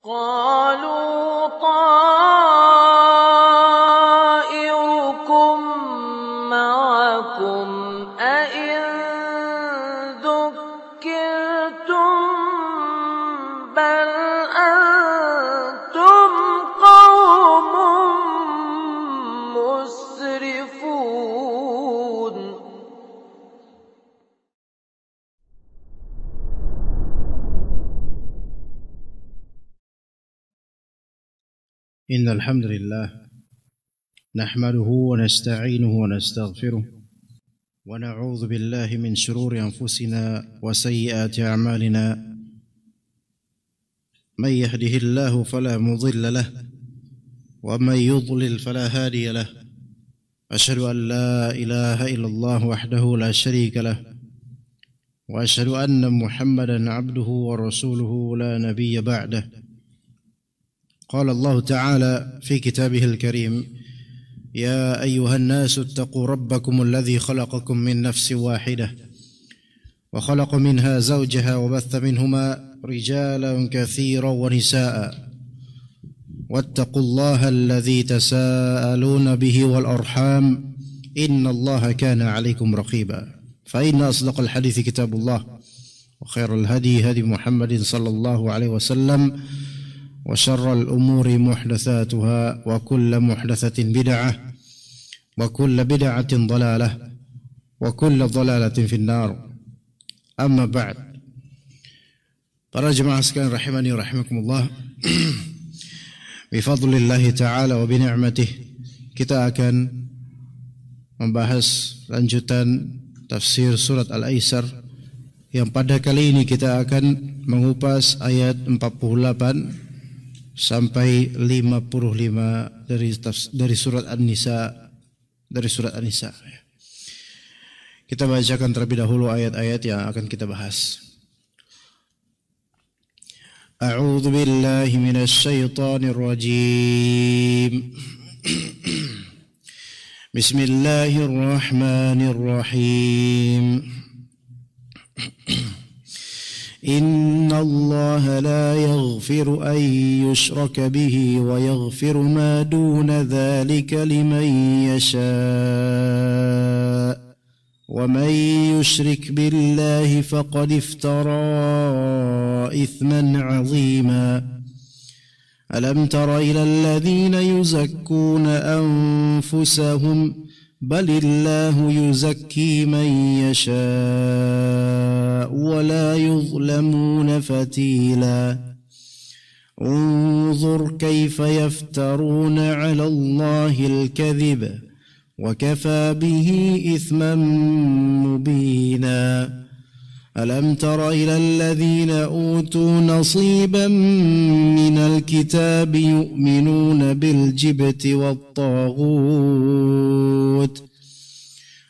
قالوا طائركم معكم أئن ذكرتم بل أنتم قوم مسرفون. إن الحمد لله نحمده ونستعينه ونستغفره ونعوذ بالله من شرور أنفسنا وسيئات أعمالنا. من يهده الله فلا مضل له ومن يضلل فلا هادي له. أشهد أن لا إله إلا الله وحده لا شريك له وأشهد أن محمدا عبده ورسوله لا نبي بعده. قال الله تعالى في كتابه الكريم: يا أيها الناس اتقوا ربكم الذي خلقكم من نفس واحدة وخلق منها زوجها وبث منهما رجالا كثيرا ونساء واتقوا الله الذي تساءلون به والأرحام إن الله كان عليكم رقيبا. فإن أصدق الحديث كتاب الله وخير الهدي هدي محمد صلى الله عليه وسلم وشر الأمور محدثاتها وكل محدثة بدعة وكل بدعة ضلالة وكل ضلالة في النار. أما بعد. Para jemaah sekalian rahimani wa rahimakumullah, bifadlillahi ta'ala wa bini'matih, kita akan membahas lanjutan tafsir surat Al-Aisar, yang pada kali ini kita akan mengupas ayat 48 sampai 55 dari surat An-Nisa, Kita bacakan terlebih dahulu ayat-ayat yang akan kita bahas. A'udzu billahi minasy syaithanir rajim. Bismillahirrahmanirrahim. إن الله لا يغفر أن يشرك به ويغفر ما دون ذلك لمن يشاء ومن يشرك بالله فقد افترى إثما عظيما. ألم تر إلى الذين يزكون أنفسهم بل الله يزكي من يشاء ولا يظلمون فتيلا. انظر كيف يفترون على الله الكذب وكفى به إثما مبينا. ألم تر إلى الذين أوتوا نصيبا من الكتاب يؤمنون بالجبت والطاغوت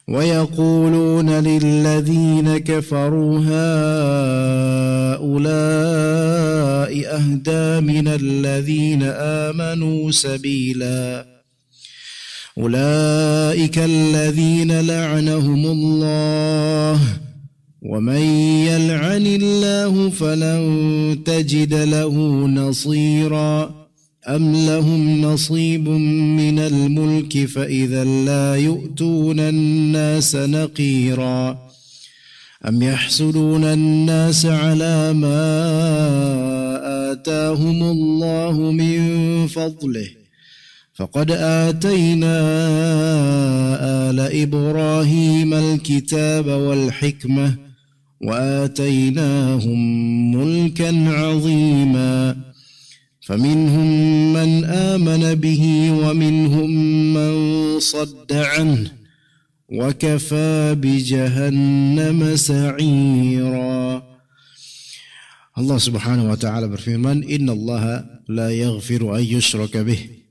ويقولون للذين كفروا هؤلاء أهدى من الذين آمنوا سبيلا. أولئك الذين لعنهم الله ومن يلعن الله فلن تجد له نصيرا. أم لهم نصيب من الملك فإذا لا يؤتون الناس نقيرا. أم يحسدون الناس على ما آتاهم الله من فضله فقد آتينا آل إبراهيم الكتاب والحكمة وآتيناهم ملكا عظيما. فمنهم من آمن به ومنهم من صد عنه وكفى بجهنم سعيرا. Allah subhanahu wa ta'ala berfirman, Inna Allah la yaghfiru an yushraka bih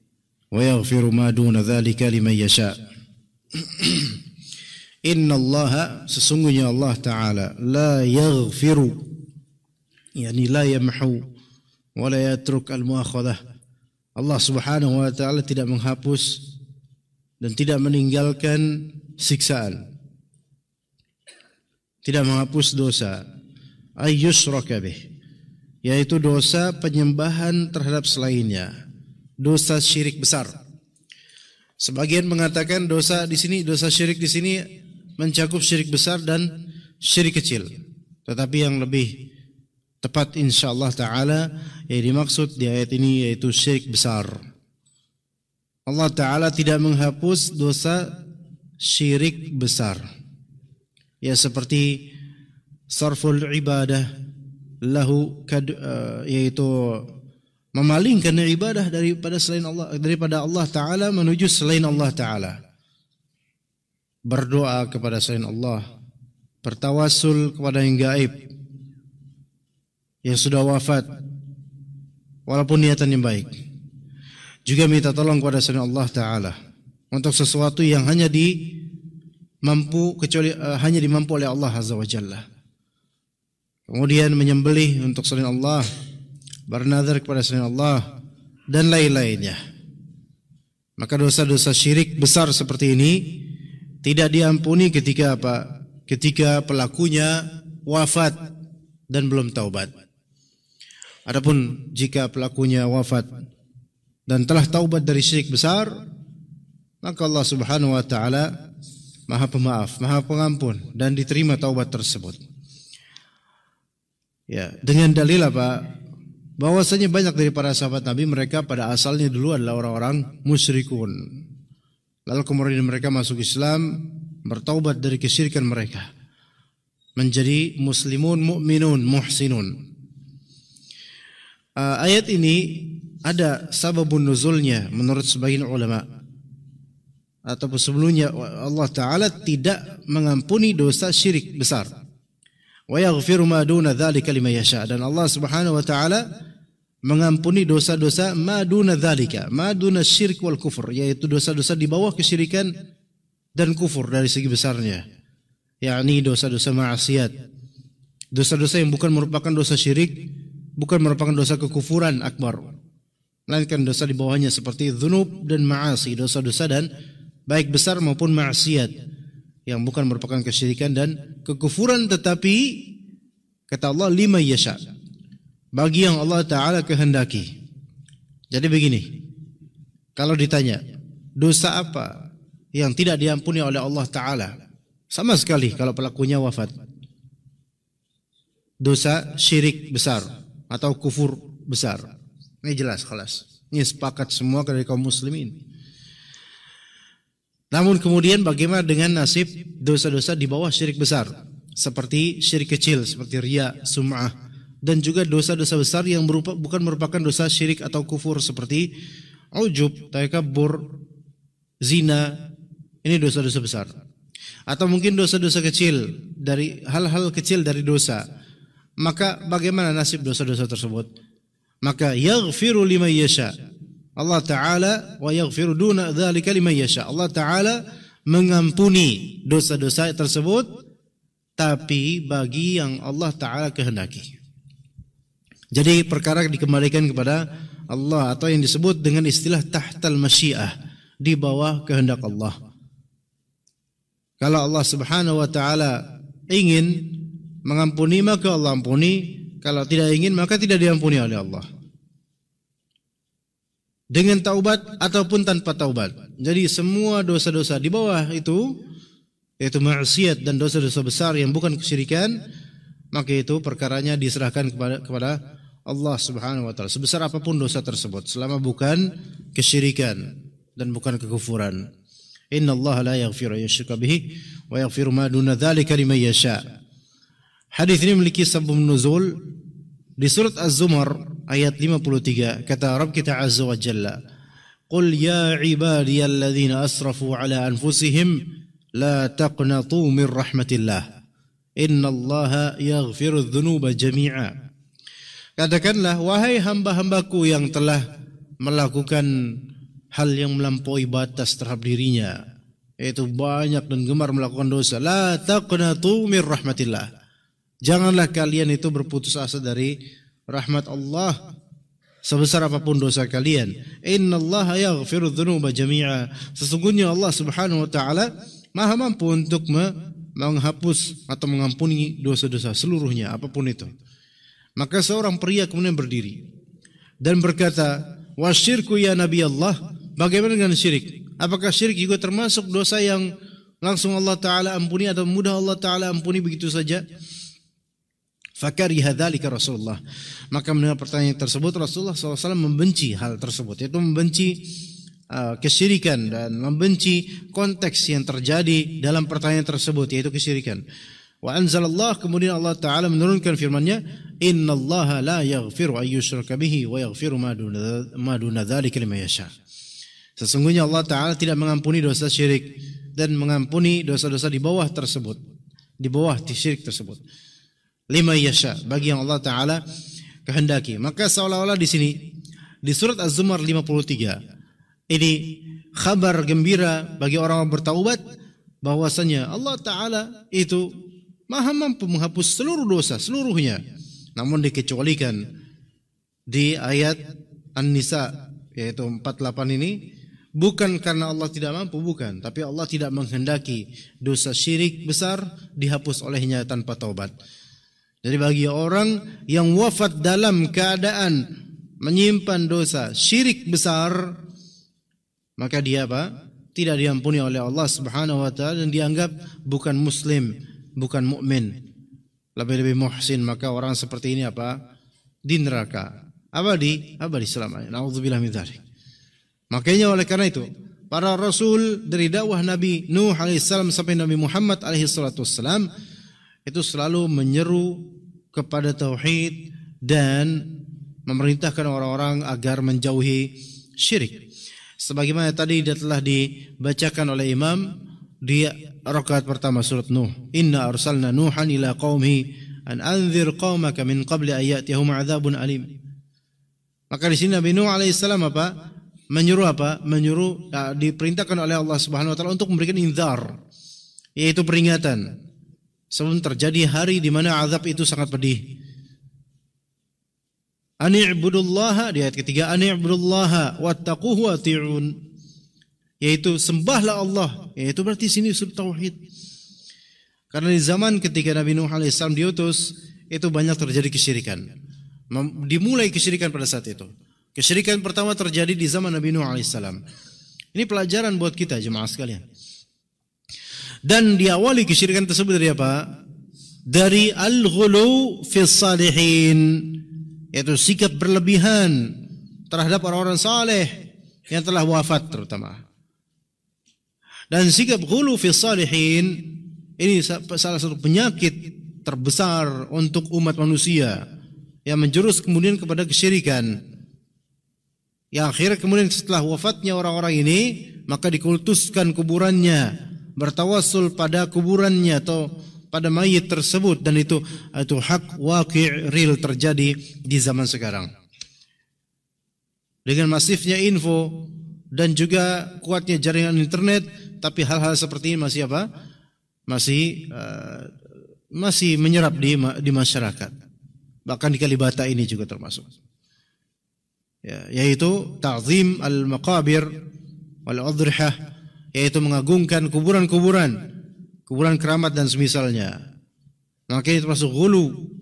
wa yaghfiru ma duna dhalika liman yasha. Inna Allah, sesungguhnya Allah Ta'ala, la yaghfiru, yani la yamhu wa la yatruk al-muakhadah. Allah Subhanahu wa Ta'ala tidak menghapus dan tidak meninggalkan siksaan, tidak menghapus dosa. Ayyushraka bih, yaitu dosa penyembahan terhadap selainnya, dosa syirik besar. Sebagian mengatakan dosa syirik di sini mencakup syirik besar dan syirik kecil. Tetapi yang lebih tepat insyaallah taala yang dimaksud di ayat ini yaitu syirik besar. Allah taala tidak menghapus dosa syirik besar. Ya seperti sarful ibadah lahu yaitu memalingkan ibadah daripada Allah taala menuju selain Allah taala. Berdoa kepada selain Allah, bertawasul kepada yang gaib, yang sudah wafat, walaupun niatan yang baik. Juga minta tolong kepada selain Allah taala untuk sesuatu yang hanya dimampu oleh Allah azza wa jalla. Kemudian menyembelih untuk selain Allah, bernazar kepada selain Allah, dan lain-lainnya. Maka dosa-dosa syirik besar seperti ini tidak diampuni ketika apa? Ketika pelakunya wafat dan belum taubat. Adapun jika pelakunya wafat dan telah taubat dari syirik besar, maka Allah Subhanahu wa taala Maha Pemaaf, Maha Pengampun, dan diterima taubat tersebut. Ya, dengan dalil apa? Bahwasanya banyak dari para sahabat Nabi mereka pada asalnya dulu adalah orang-orang musyrikun. Lalu kemudian mereka masuk Islam, bertaubat dari kesyirikan mereka, menjadi muslimun, mu'minun, muhsinun. Ayat ini ada sababun nuzulnya menurut sebagian ulama. Ataupun sebelumnya Allah Ta'ala tidak mengampuni dosa syirik besar. Wa yaghfiru ma duna dzalika liman yasha. Dan Allah Subhanahu wa taala mengampuni dosa-dosa ma duna dzalika, ma duna syirk wal kufur, yaitu dosa-dosa di bawah kesyirikan dan kufur dari segi besarnya. Yakni dosa-dosa maksiat. Dosa-dosa yang bukan merupakan dosa syirik, bukan merupakan dosa kekufuran akbar, melainkan dosa di bawahnya seperti dzunub dan ma'asi, dosa-dosa dan baik besar maupun maksiat yang bukan merupakan kesyirikan dan kekufuran, tetapi kata Allah liman yasha, bagi yang Allah Ta'ala kehendaki. Jadi begini, kalau ditanya dosa apa yang tidak diampuni oleh Allah Ta'ala sama sekali kalau pelakunya wafat, dosa syirik besar atau kufur besar. Ini jelas, kelas. Ini sepakat semua dari kaum muslimin. Namun kemudian bagaimana dengan nasib dosa-dosa di bawah syirik besar, seperti syirik kecil, seperti riya, sum'ah, dan juga dosa-dosa besar yang bukan merupakan dosa syirik atau kufur, seperti ujub, takabbur, zina. Ini dosa-dosa besar. Atau mungkin dosa-dosa kecil, dari hal-hal kecil dari dosa. Maka bagaimana nasib dosa-dosa tersebut? Maka yaghfiru liman yasha. Allah Ta'ala wa yaghfiru duna dzalika liman yasha. Allah Ta'ala mengampuni dosa-dosa tersebut, tapi bagi yang Allah Ta'ala kehendaki. Jadi perkara dikembalikan kepada Allah, atau yang disebut dengan istilah tahtal masyiah, di bawah kehendak Allah. Kalau Allah Subhanahu wa taala ingin mengampuni, maka Allah ampuni. Kalau tidak ingin, maka tidak diampuni oleh Allah. Dengan taubat ataupun tanpa taubat. Jadi semua dosa-dosa di bawah itu, yaitu maksiat dan dosa-dosa besar yang bukan kesyirikan, maka itu perkaranya diserahkan kepada Allah Subhanahu wa taala. Sebesar apapun dosa tersebut, selama bukan kesyirikan dan bukan kekufuran. Innallaha la yaghfiru ayyushraka bihi wa yaghfiru ma duna dzalika liman yasha. Hadis ini memiliki sabab nuzul di surat Az-Zumar ayat 53. Kata Rabb kita azza wa jalla, "Qul ya ibadiyalladzina asrafu ala anfusihim la taqnatu min rahmatillah. Innallaha yaghfiru dzunuba jami'a." Katakanlah, wahai hamba-hambaku yang telah melakukan hal yang melampaui batas terhadap dirinya, yaitu banyak dan gemar melakukan dosa, la taqnatu min rahmatillah. Janganlah kalian itu berputus asa dari rahmat Allah sebesar apapun dosa kalian. Innallaha yaghfiru dzunuba jami'a. Sesungguhnya Allah Subhanahu wa taala Maha mampu untuk menghapus atau mengampuni dosa-dosa seluruhnya, apapun itu. Maka seorang pria kemudian berdiri dan berkata, "Wasyirku ya Nabi Allah, bagaimana dengan syirik? Apakah syirik juga termasuk dosa yang langsung Allah Ta'ala ampuni atau mudah Allah Ta'ala ampuni begitu saja?" Fakariha dzalika Rasulullah. Maka mendengar pertanyaan tersebut, Rasulullah SAW membenci hal tersebut, yaitu membenci kesyirikan dan membenci konteks yang terjadi dalam pertanyaan tersebut, yaitu kesyirikan. Wa anzalallah, kemudian Allah Ta'ala menurunkan firman-Nya, "Innallaha la yaghfiru an yushraka bihi wa yaghfiru ma duna dzalika liman yasha." Sesungguhnya Allah Ta'ala tidak mengampuni dosa syirik dan mengampuni dosa-dosa di bawah tersebut, di bawah syirik tersebut. Liman yasha, bagi yang Allah Ta'ala kehendaki. Maka seolah-olah di sini di surat Az-Zumar 53 ini kabar gembira bagi orang yang bertaubat bahwasanya Allah Ta'ala itu Maha mampu menghapus seluruh dosa seluruhnya. Namun dikecualikan di ayat An-Nisa yaitu 48 ini, bukan karena Allah tidak mampu, bukan, tapi Allah tidak menghendaki dosa syirik besar dihapus olehnya tanpa taubat. Jadi bagi orang yang wafat dalam keadaan menyimpan dosa syirik besar, maka dia apa? Tidak diampuni oleh Allah Subhanahu wa taala dan dianggap bukan muslim, bukan mukmin, lebih-lebih muhsin. Maka orang seperti ini apa? Di neraka abadi selamanya. Nauzubillah min dzalik. Makanya oleh karena itu para rasul dari dakwah Nabi Nuh alaihissalam sampai Nabi Muhammad alaihissalam itu selalu menyeru kepada tauhid dan memerintahkan orang-orang agar menjauhi syirik. Sebagaimana tadi telah dibacakan oleh imam di rakaat pertama surat Nuh, "Inna arsalna Nuhan ila qaumi an anzir qaumaka min qabli an ya'tiyahum 'adzabun alim." Maka di sini Nabi Nuh alaihissalam apa? Menyuruh diperintahkan oleh Allah Subhanahu wa taala untuk memberikan inzar, yaitu peringatan sebelum terjadi hari di mana azab itu sangat pedih. Ani'budullaha, di ayat ketiga, ani'budullaha wattaquhu wati'un, yaitu sembahlah Allah, yaitu berarti sini unsur tauhid. Karena di zaman ketika Nabi Nuh alaihissalam diutus, itu banyak terjadi kesyirikan. Dimulai kesyirikan pada saat itu. Kesyirikan pertama terjadi di zaman Nabi Nuh alaihissalam. Ini pelajaran buat kita jemaah sekalian. Dan diawali kesyirikan tersebut dari apa? Dari al-ghulu fi salihin, yaitu sikap berlebihan terhadap orang-orang saleh yang telah wafat terutama. Dan sikap ghulu fi salihin ini salah satu penyakit terbesar untuk umat manusia yang menjurus kemudian kepada kesyirikan. Yang akhirnya kemudian setelah wafatnya orang-orang ini, maka dikultuskan kuburannya, bertawassul pada kuburannya atau pada mayit tersebut, dan itu hak waqi' real terjadi di zaman sekarang. Dengan masifnya info dan juga kuatnya jaringan internet, tapi hal-hal seperti ini masih apa? Masih menyerap di masyarakat. Bahkan di Kalibata ini juga termasuk. Ya, yaitu ta'zim al-maqabir wal adrihah, yaitu mengagungkan kuburan-kuburan, kuburan keramat dan semisalnya. Maka itu termasuk ghulu.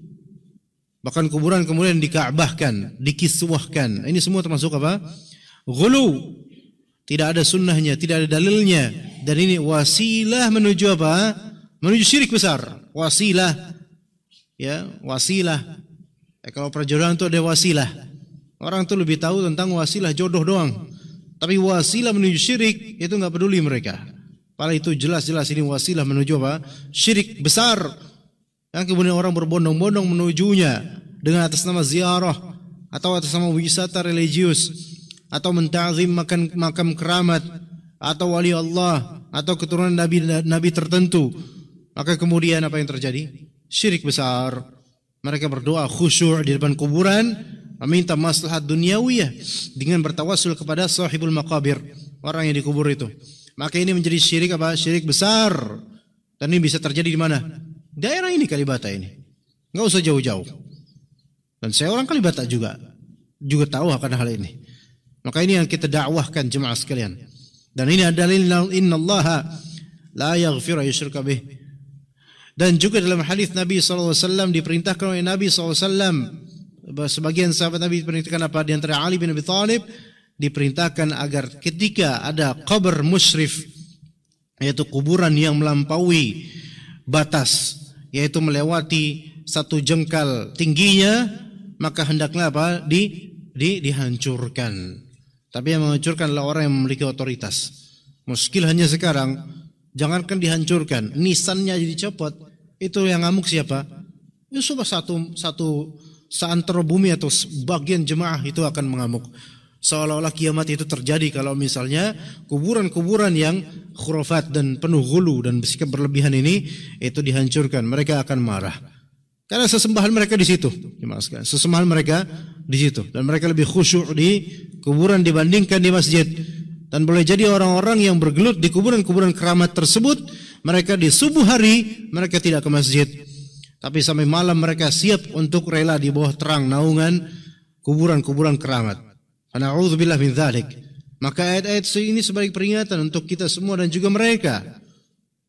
Bahkan kuburan kemudian dika'bahkan, dikiswahkan. Ini semua termasuk apa? Ghulu. Tidak ada sunnahnya, tidak ada dalilnya. Dan ini wasilah menuju apa? Menuju syirik besar. Wasilah. Ya, wasilah. Kalau perjodohan itu ada wasilah. Orang itu lebih tahu tentang wasilah jodoh doang. Tapi wasilah menuju syirik itu enggak peduli mereka. Padahal itu jelas-jelas ini wasilah menuju apa? Syirik besar. Yang kemudian orang berbondong-bondong menujunya dengan atas nama ziarah atau atas nama wisata religius atau menta'zim makam keramat atau wali Allah atau keturunan nabi tertentu. Maka kemudian apa yang terjadi? Syirik besar. Mereka berdoa khusyuk di depan kuburan, meminta maslahat duniawiyah dengan bertawassul kepada sahibul maqabir, orang yang dikubur itu. Maka ini menjadi syirik apa? Syirik besar. Dan ini bisa terjadi di mana? Daerah ini, Kalibata ini. Enggak usah jauh-jauh. Dan saya orang Kalibata juga tahu akan hal ini. Maka ini yang kita dakwahkan jemaah sekalian. Dan ini adalah innallaha la yaghfiru yusyraka bih. Dan juga dalam hadis Nabi SAW diperintahkan oleh Nabi SAW, sebagian sahabat Nabi diperintahkan apa? Di antara Ali bin Abi Thalib diperintahkan agar ketika ada qabr musyrif, yaitu kuburan yang melampaui batas, yaitu melewati 1 jengkal tingginya, maka hendaklah apa? Dihancurkan. Tapi yang menghancurkan adalah orang yang memiliki otoritas. Muskil hanya sekarang, jangankan dihancurkan, nisannya dicopot, itu yang ngamuk siapa? Ya coba satu seantero bumi atau bagian jemaah itu akan mengamuk. Seolah-olah kiamat itu terjadi kalau misalnya kuburan-kuburan yang khurafat dan penuh ghulu dan bersikap berlebihan ini itu dihancurkan. Mereka akan marah. Karena sesembahan mereka di situ, sesembahan mereka di situ, dan mereka lebih khusyuk di kuburan dibandingkan di masjid. Dan boleh jadi orang-orang yang bergelut di kuburan-kuburan keramat tersebut, mereka di subuh hari mereka tidak ke masjid, tapi sampai malam mereka siap untuk rela di bawah terang naungan kuburan-kuburan keramat. Na'udzubillah min dzalik. Maka ayat-ayat ini sebagai peringatan untuk kita semua dan juga mereka,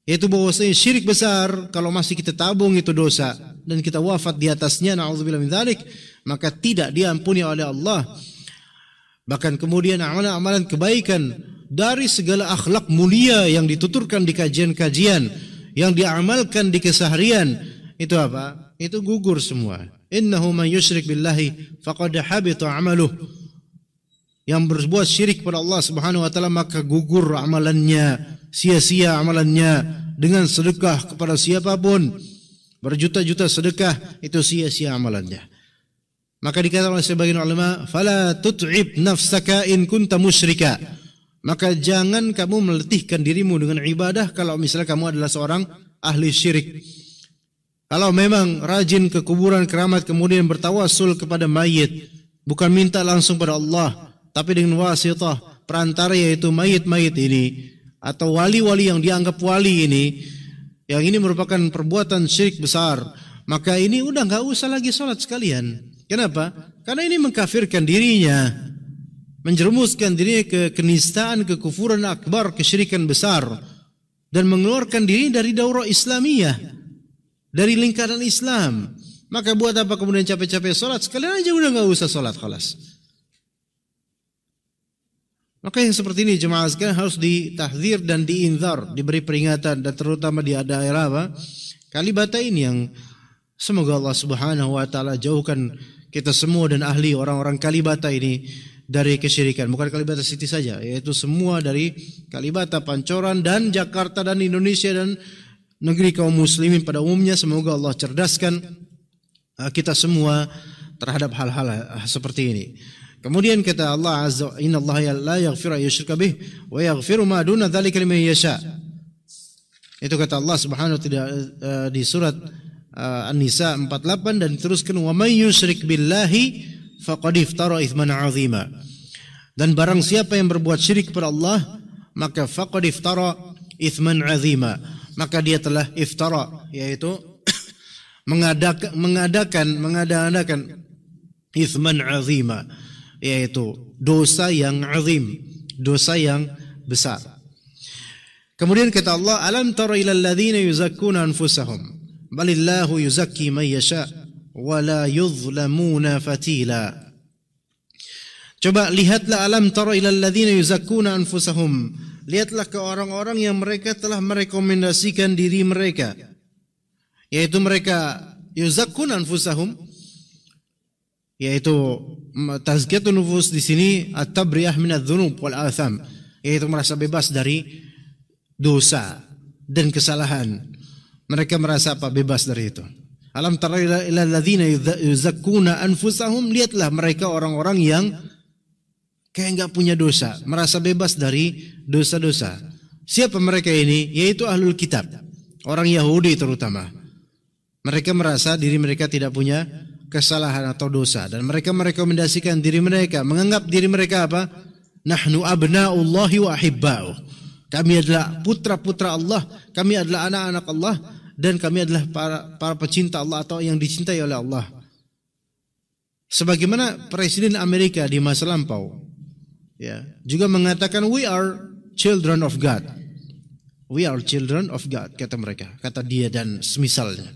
yaitu bahwasanya syirik besar kalau masih kita tabung itu dosa dan kita wafat di atasnya, na'udzubillah min dzalik, maka tidak diampuni oleh Allah. Bahkan kemudian amalan-amalan kebaikan dari segala akhlak mulia yang dituturkan di kajian-kajian, yang diamalkan di keseharian, itu apa? Itu gugur semua. Innahu man yusyrik billahi faqad habita 'amaluhu. Yang berbuat syirik pada Allah Subhanahu wa taala maka gugur amalannya, sia-sia amalannya. Dengan sedekah kepada siapapun, berjuta-juta sedekah, itu sia-sia amalannya. Maka dikatakan oleh sebagian ulama, fala tut'ib nafsaka in kunta musyrika. Maka jangan kamu meletihkan dirimu dengan ibadah kalau misalnya kamu adalah seorang ahli syirik. Kalau memang rajin ke kuburan keramat kemudian bertawasul kepada mayit, bukan minta langsung pada Allah, tapi dengan wasitah perantara, yaitu mayit-mayit ini atau wali-wali yang dianggap wali ini, yang ini merupakan perbuatan syirik besar, maka ini udah nggak usah lagi sholat sekalian. Kenapa? Karena ini mengkafirkan dirinya, menjerumuskan dirinya ke kenistaan, kekufuran akbar, kesyirikan besar, dan mengeluarkan diri dari daurah Islamiyah, dari lingkaran Islam. Maka buat apa kemudian capek-capek sholat? Sekalian aja udah nggak usah sholat, khalas. Maka yang seperti ini jemaah sekalian harus ditahdzir dan diinzar, diberi peringatan, dan terutama di daerah apa? Kalibata ini yang semoga Allah Subhanahu wa taala jauhkan kita semua dan ahli orang-orang Kalibata ini dari kesyirikan. Bukan Kalibata City saja, yaitu semua dari Kalibata, Pancoran, dan Jakarta, dan Indonesia, dan negeri kaum muslimin pada umumnya. Semoga Allah cerdaskan kita semua terhadap hal-hal seperti ini. Kemudian kata Allah Azza, innallaha la yaghfiru ayyushraka bih wa yaghfiru ma duna dzalika liman yasha. Itu kata Allah Subhanahu wa taala di surat An-Nisa 48, dan diteruskan wa may yusyrik billahi faqad iftara itsman 'azima. Dan barang siapa yang berbuat syirik kepada Allah, maka faqad iftara itsman 'azima, maka dia telah iftara, yaitu mengadakan itsman 'azima, yaitu dosa yang azim, dosa yang besar. Kemudian kata Allah, alam tara ilal ladzina yuzakkuna anfusahum balillahu yuzakki man yasha wa la yuzlamuna fatila. Coba lihatlah, alam tara ilal ladzina yuzakkuna anfusahum, lihatlah ke orang-orang yang mereka telah merekomendasikan diri mereka, yaitu mereka yuzakkuna anfusahum, yaitu tazkiyatun nufus di sini at-tabriyah minadz-dzunub wal atham, yaitu merasa bebas dari dosa dan kesalahan. Mereka merasa apa? Bebas dari itu. Alam tara ila alladzina yuzakkuna anfusahum, lihatlah mereka orang-orang yang kayak enggak punya dosa, merasa bebas dari dosa-dosa. Siapa mereka ini? Yaitu ahlul kitab, orang Yahudi terutama. Mereka merasa diri mereka tidak punya kesalahan atau dosa, dan mereka merekomendasikan diri mereka, menganggap diri mereka apa? Nahnu abna'ullahi wa ahibba'uh. Kami adalah putra-putra Allah, kami adalah anak-anak Allah, dan kami adalah para pecinta Allah atau yang dicintai oleh Allah. Sebagaimana Presiden Amerika di masa lampau, ya, juga mengatakan we are children of God. We are children of God, kata mereka. Kata dia dan semisalnya.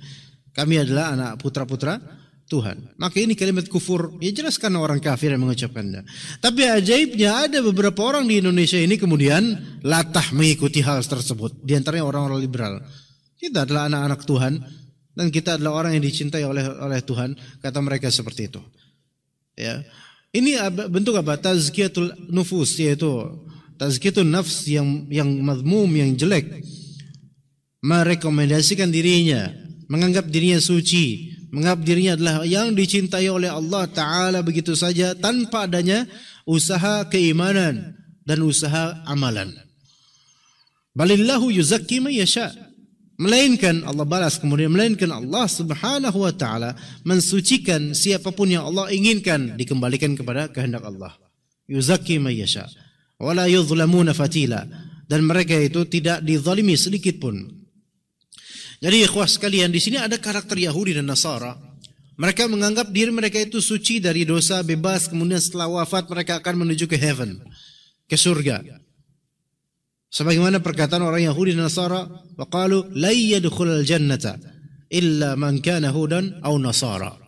Kami adalah anak putra-putra Tuhan. Maka ini kalimat kufur, ya jelas karena orang kafir yang mengucapkannya. Tapi ajaibnya ada beberapa orang di Indonesia ini kemudian latah mengikuti hal tersebut. Di antaranya orang-orang liberal. Kita adalah anak-anak Tuhan dan kita adalah orang yang dicintai oleh Tuhan. Kata mereka seperti itu. Ya. Ini bentuk apa? Tazkiyatul nufus, yaitu tazkiyatun nafs yang madmum, yang jelek. Merekomendasikan dirinya, menganggap dirinya suci, menganggap dirinya adalah yang dicintai oleh Allah Ta'ala begitu saja tanpa adanya usaha keimanan dan usaha amalan. Balillahu yuzakki man yasha. Melainkan Allah balas kemudian, melainkan Allah Subhanahu wa Ta'ala mensucikan siapapun yang Allah inginkan dikembalikan kepada kehendak Allah. Yuzakki man yasha wala yuzlamuna fatila, dan mereka itu tidak dizalimi sedikit pun. Jadi ikhwah sekalian, di sini ada karakter Yahudi dan Nasara. Mereka menganggap diri mereka itu suci dari dosa, bebas, kemudian setelah wafat mereka akan menuju ke heaven, ke surga. Sebagaimana perkataan orang Yahudi dan Nasara, waqalu la yadkhulul jannata illa man kana hudan aw nasara.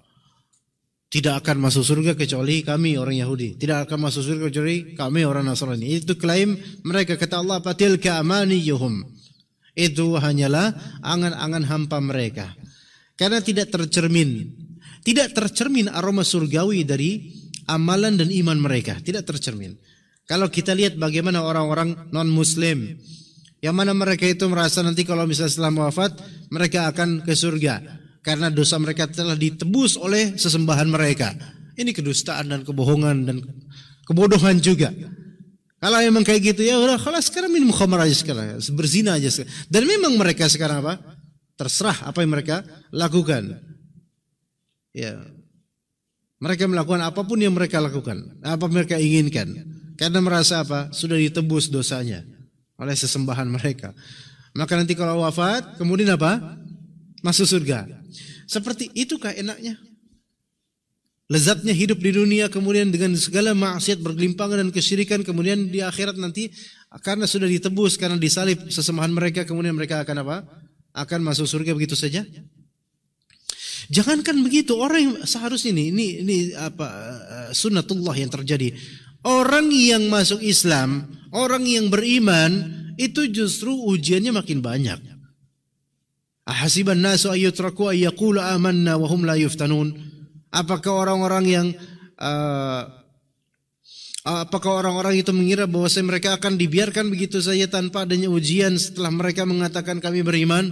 Tidak akan masuk surga kecuali kami orang Yahudi, tidak akan masuk surga kecuali kami orang Nasrani. Itu klaim mereka, kata Allah, fatilka amaniyuhum. Itu hanyalah angan-angan hampa mereka. Karena tidak tercermin aroma surgawi dari amalan dan iman mereka, tidak tercermin. Kalau kita lihat bagaimana orang-orang non-muslim, yang mana mereka itu merasa nanti kalau misalnya setelah wafat mereka akan ke surga karena dosa mereka telah ditebus oleh sesembahan mereka. Ini kedustaan dan kebohongan dan kebodohan juga. Kalau emang kayak gitu, ya udah, kalau sekarang minum khamar aja sekarang, berzina aja sekarang. Dan memang mereka sekarang apa? Terserah apa yang mereka lakukan. Ya, mereka melakukan apapun yang mereka lakukan, apa mereka inginkan. Karena merasa apa? Sudah ditebus dosanya oleh sesembahan mereka. Maka nanti kalau wafat, kemudian apa? Masuk surga. Seperti itukah enaknya? Lezatnya hidup di dunia, kemudian dengan segala maksiat bergelimpangan dan kesyirikan, kemudian di akhirat nanti karena sudah ditebus, karena disalib sesembahan mereka, kemudian mereka akan apa? Akan masuk surga begitu saja? Jangankan begitu, orang yang seharusnya ini sunnatullah yang terjadi. Orang yang masuk Islam, orang yang beriman, itu justru ujiannya makin banyak. Ahasiban nasu ayyutraku ayyaqulu amanna wa hum la yuftanun. Apakah orang-orang itu mengira bahwa mereka akan dibiarkan begitu saja tanpa adanya ujian setelah mereka mengatakan kami beriman?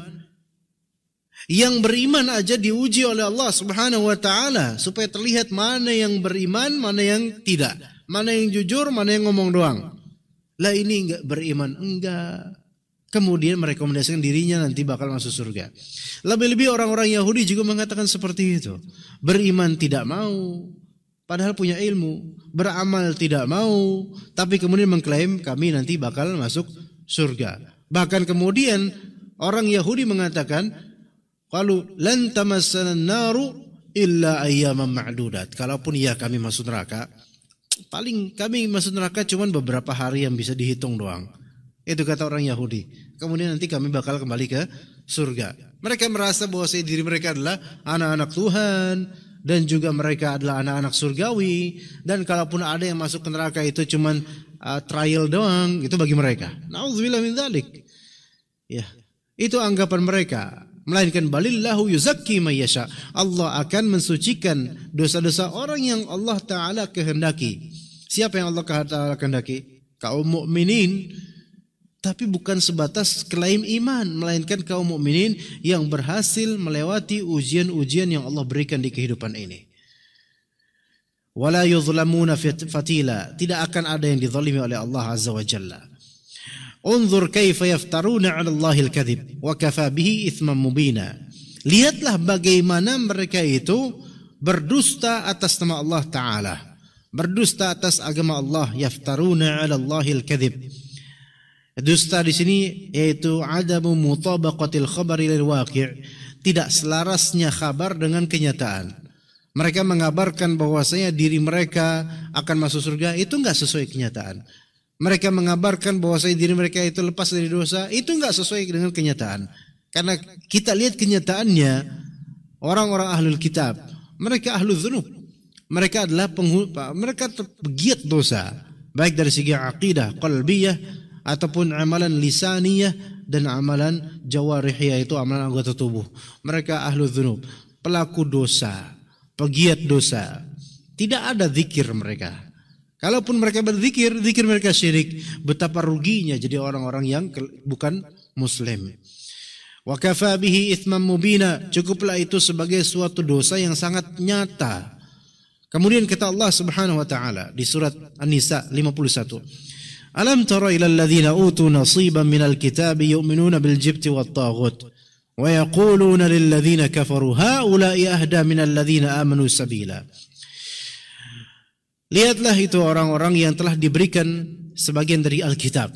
Yang beriman aja diuji oleh Allah Subhanahu wa Ta'ala supaya terlihat mana yang beriman, mana yang tidak. Mana yang jujur, mana yang ngomong doang. Lah ini enggak beriman, enggak. Kemudian merekomendasikan dirinya nanti bakal masuk surga. Lebih-lebih orang-orang Yahudi juga mengatakan seperti itu. Beriman tidak mau, padahal punya ilmu. Beramal tidak mau, tapi kemudian mengklaim kami nanti bakal masuk surga. Bahkan kemudian orang Yahudi mengatakan, qalu lan tamassana an-naru illa ayyaman ma'dudat. Kalaupun ya kami masuk neraka, paling kami masuk neraka cuma beberapa hari yang bisa dihitung doang. Itu kata orang Yahudi. Kemudian nanti kami bakal kembali ke surga. Mereka merasa bahwa diri mereka adalah anak-anak Tuhan dan juga mereka adalah anak-anak surgawi, dan kalaupun ada yang masuk ke neraka itu cuma trial doang, itu bagi mereka. Nauzubillah min dzalik. Ya, itu anggapan mereka. Melainkan balillahu yuzakki man yasha. Allah akan mensucikan dosa-dosa orang yang Allah Ta'ala kehendaki. Siapa yang Allah Ta'ala kehendaki? Kaum mukminin. Tapi bukan sebatas klaim iman, melainkan kaum mukminin yang berhasil melewati ujian-ujian yang Allah berikan di kehidupan ini. Wala yuzlamuna fatila. Tidak akan ada yang dizalimi oleh Allah Azza wa Jalla. Unzur kaifa yaftaruna 'ala Allahil kadhib wa kafa bihi itsman mubina. Lihatlah bagaimana mereka itu berdusta atas nama Allah Ta'ala, berdusta atas agama Allah. Yaftaruna 'ala Allahil kadhib. Dusta di sini yaitu adamu mutabaqatil khabari lil waqi', tidak selarasnya kabar dengan kenyataan. Mereka mengabarkan bahwasanya diri mereka akan masuk surga, itu enggak sesuai kenyataan. mereka mengabarkan bahwa diri mereka itu lepas dari dosa, itu enggak sesuai dengan kenyataan. Karena kita lihat kenyataannya, orang-orang ahlul kitab, mereka ahlul dzunub. Mereka adalah mereka pegiat dosa, baik dari segi aqidah qalbiyah ataupun amalan lisaniyah dan amalan jawarihiyah, itu amalan anggota tubuh. Mereka ahlul dzunub, pelaku dosa, pegiat dosa. Tidak ada zikir mereka. Kalaupun mereka berzikir, zikir mereka syirik. Betapa ruginya jadi orang-orang yang bukan muslim. Wa kafa bihi itsman mubina, cukuplah itu sebagai suatu dosa yang sangat nyata. Kemudian kata Allah Subhanahu wa taala di surat An-Nisa 51. Alam tara ila alladhina utu nasiban minal kitabi yu'minuna bil jibti wat taghut wa yaquluna lil ladzina kafaru haula'i ahda minal ladzina amanu sabila. Lihatlah itu orang-orang yang telah diberikan sebagian dari Alkitab,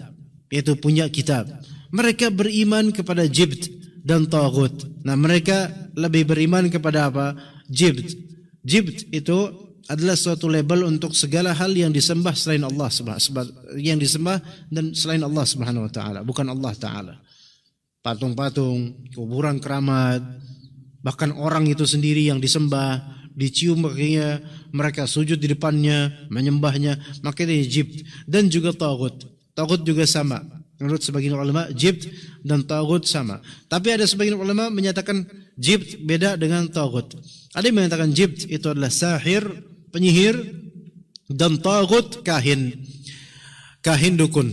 yaitu punya kitab. Mereka beriman kepada jibt dan taghut. Nah, mereka lebih beriman kepada apa? Jibt. Jibt itu adalah suatu label untuk segala hal yang disembah selain Allah, yang disembah dan selain Allah Subhanahu wa taala, bukan Allah taala. Patung-patung, kuburan keramat, bahkan orang itu sendiri yang disembah, dicium kakinya, mereka sujud di depannya, menyembahnya, maka ini jibt. Dan juga taghut. Taghut juga sama. Menurut sebagian ulama, jibt dan taghut sama. Tapi ada sebagian ulama menyatakan jibt beda dengan taghut. Ada yang mengatakan jibt itu adalah sahir, penyihir, dan taghut kahin. Kahin dukun.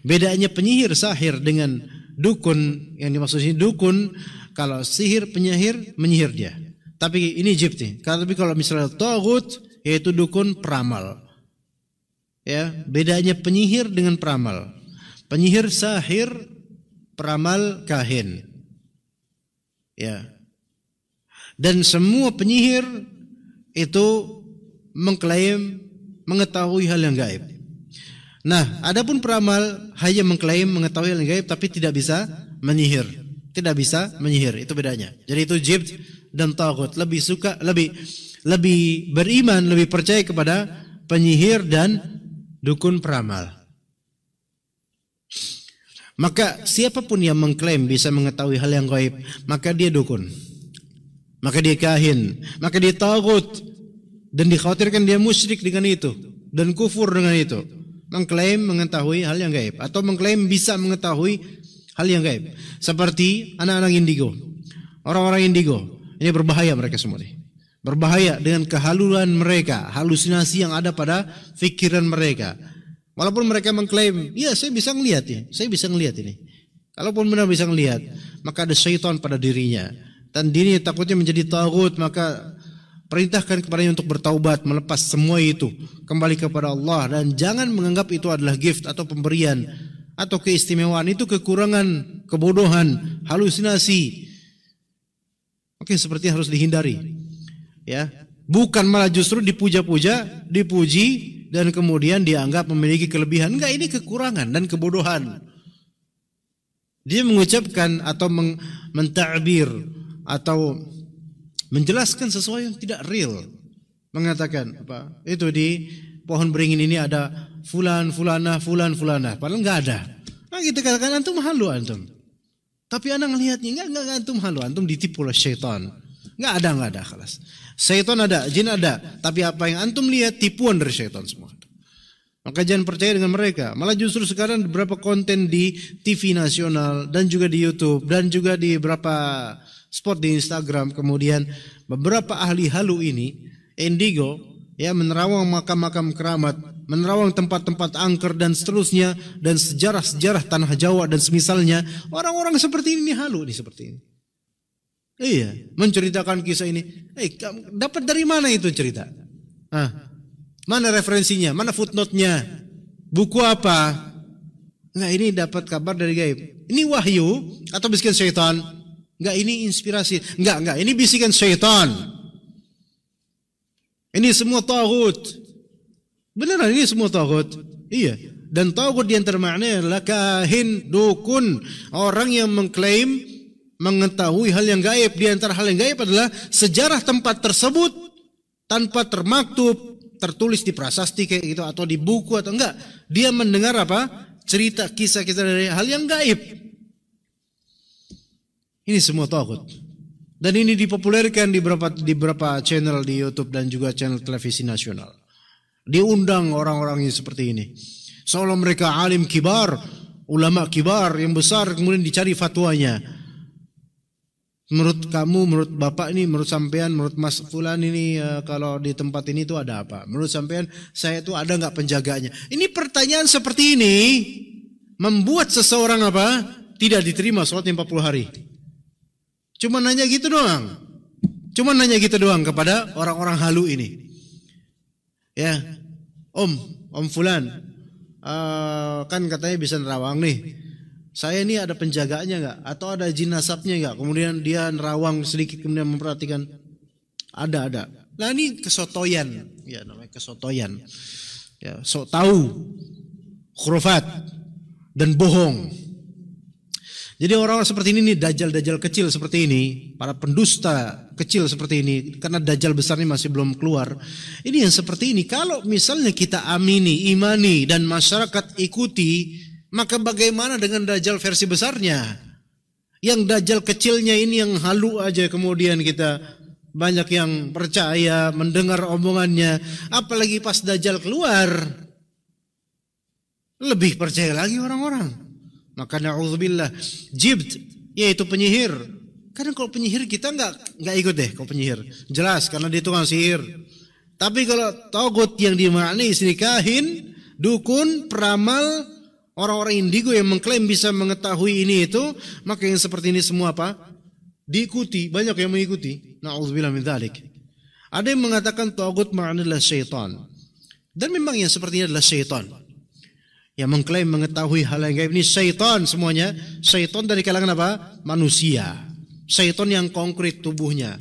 Bedanya penyihir sahir dengan dukun, yang dimaksud ini dukun, kalau sihir penyihir menyihir dia. Tapi ini jibt nih. Tapi kalau misalnya taghut, yaitu dukun peramal. Ya, bedanya penyihir dengan peramal. Penyihir sahir, peramal kahin. Ya. Dan semua penyihir itu mengklaim mengetahui hal yang gaib. Nah, adapun peramal hanya mengklaim mengetahui hal yang gaib tapi tidak bisa menyihir. Tidak bisa menyihir, itu bedanya. Jadi itu jibt dan taghut, lebih beriman, lebih percaya kepada penyihir dan dukun peramal. Maka siapapun yang mengklaim bisa mengetahui hal yang gaib, maka dia dukun, maka dia kahin, maka dia taghut, dan dikhawatirkan dia musyrik dengan itu dan kufur dengan itu. Mengklaim mengetahui hal yang gaib atau mengklaim bisa mengetahui hal yang gaib. Seperti anak-anak indigo, orang-orang indigo, ini berbahaya mereka semua nih. Berbahaya dengan kehaluan mereka, halusinasi yang ada pada fikiran mereka. Walaupun mereka mengklaim, ya saya bisa ngelihat ya, saya bisa ngelihat ini. Kalaupun benar bisa ngelihat, maka ada syaitan pada dirinya. Dan dirinya takutnya menjadi taghut, maka perintahkan kepadanya untuk bertaubat, melepas semua itu, kembali kepada Allah. Dan jangan menganggap itu adalah gift atau pemberian atau keistimewaan. Itu kekurangan, kebodohan, halusinasi. Oke, seperti harus dihindari. Ya, bukan malah justru dipuja-puja, dipuji, dan kemudian dianggap memiliki kelebihan. Enggak, ini kekurangan dan kebodohan. Dia mengucapkan atau mentakbir atau menjelaskan sesuatu yang tidak real. Mengatakan apa? Itu di pohon beringin ini ada fulan, fulanah, fulan, fulanah. Padahal enggak ada. Nah, kita katakan antum halu antum. Tapi anak ngelihatnya enggak antum halu, antum ditipu oleh syaitan. Enggak ada kelas. Syaitan ada, jin ada, tapi apa yang antum lihat tipuan dari syaitan semua. Maka jangan percaya dengan mereka. Malah justru sekarang beberapa konten di TV nasional dan juga di YouTube dan juga di beberapa spot di Instagram, kemudian beberapa ahli halu ini, indigo, ya, menerawang makam-makam keramat, menerawang tempat-tempat angker dan seterusnya, dan sejarah-sejarah tanah Jawa dan semisalnya. Orang-orang seperti ini halu nih seperti ini. Iya, menceritakan kisah ini. Dapat dari mana itu cerita? Mana referensinya? Mana footnote-nya? Buku apa? Enggak, ini dapat kabar dari gaib. Ini wahyu atau bisikan syaitan? Enggak, ini inspirasi. Enggak, ini bisikan syaitan. Ini semua taghut. Beneran ini semua taghut. Iya. Dan taghut di antara maknanya adalah kahin, dukun, orang yang mengklaim mengetahui hal yang gaib. Di antara hal yang gaib adalah sejarah tempat tersebut tanpa termaktub, tertulis di prasasti kayak gitu atau di buku atau enggak. Dia mendengar apa? Cerita kisah-kisah dari hal yang gaib. Ini semua tagut. Dan ini dipopulerkan di beberapa channel di YouTube dan juga channel televisi nasional. Diundang orang-orang yang seperti ini. Seolah mereka alim kibar, ulama kibar yang besar, kemudian dicari fatwanya. Menurut kamu, menurut bapak ini, menurut sampean, menurut Mas Fulan ini kalau di tempat ini itu ada apa? Menurut sampean saya itu ada nggak penjaganya? Ini pertanyaan seperti ini membuat seseorang apa? Tidak diterima sholatnya 40 hari. Cuma nanya gitu doang. Cuma nanya gitu doang kepada orang-orang halu ini. Ya, Om Fulan, kan katanya bisa nerawang nih. Saya ini ada penjagaannya nggak? Atau ada jin nasabnya nggak? Kemudian dia nerawang sedikit kemudian memperhatikan. Ada. Nah ini kesotoyan, ya namanya kesotoyan. Ya, sok tahu, khurafat dan bohong. Jadi orang-orang seperti ini nih, dajjal-dajjal kecil seperti ini, para pendusta kecil seperti ini, karena dajjal besar ini masih belum keluar. Ini yang seperti ini, kalau misalnya kita amini, imani, dan masyarakat ikuti, maka bagaimana dengan dajjal versi besarnya? Yang dajjal kecilnya ini yang halu aja kemudian kita banyak yang percaya, mendengar omongannya. Apalagi pas dajjal keluar, lebih percaya lagi orang-orang. Maka na'udzubillah, jibt, yaitu penyihir. Kadang kalau penyihir kita nggak ikut deh kalau penyihir. Jelas karena dia tukang sihir. Tapi kalau togut yang dimaknai istri kahin, dukun, peramal, orang-orang indigo yang mengklaim bisa mengetahui ini itu, maka yang seperti ini semua apa? Diikuti, banyak yang mengikuti. Na'udzubillah min dzalik. Ada yang mengatakan togut maknanya adalah syaitan. Dan memang yang seperti ini adalah syaitan. Yang mengklaim mengetahui hal yang gaib ini syaitan semuanya. Syaitan dari kalangan apa? Manusia. Syaitan yang konkret tubuhnya.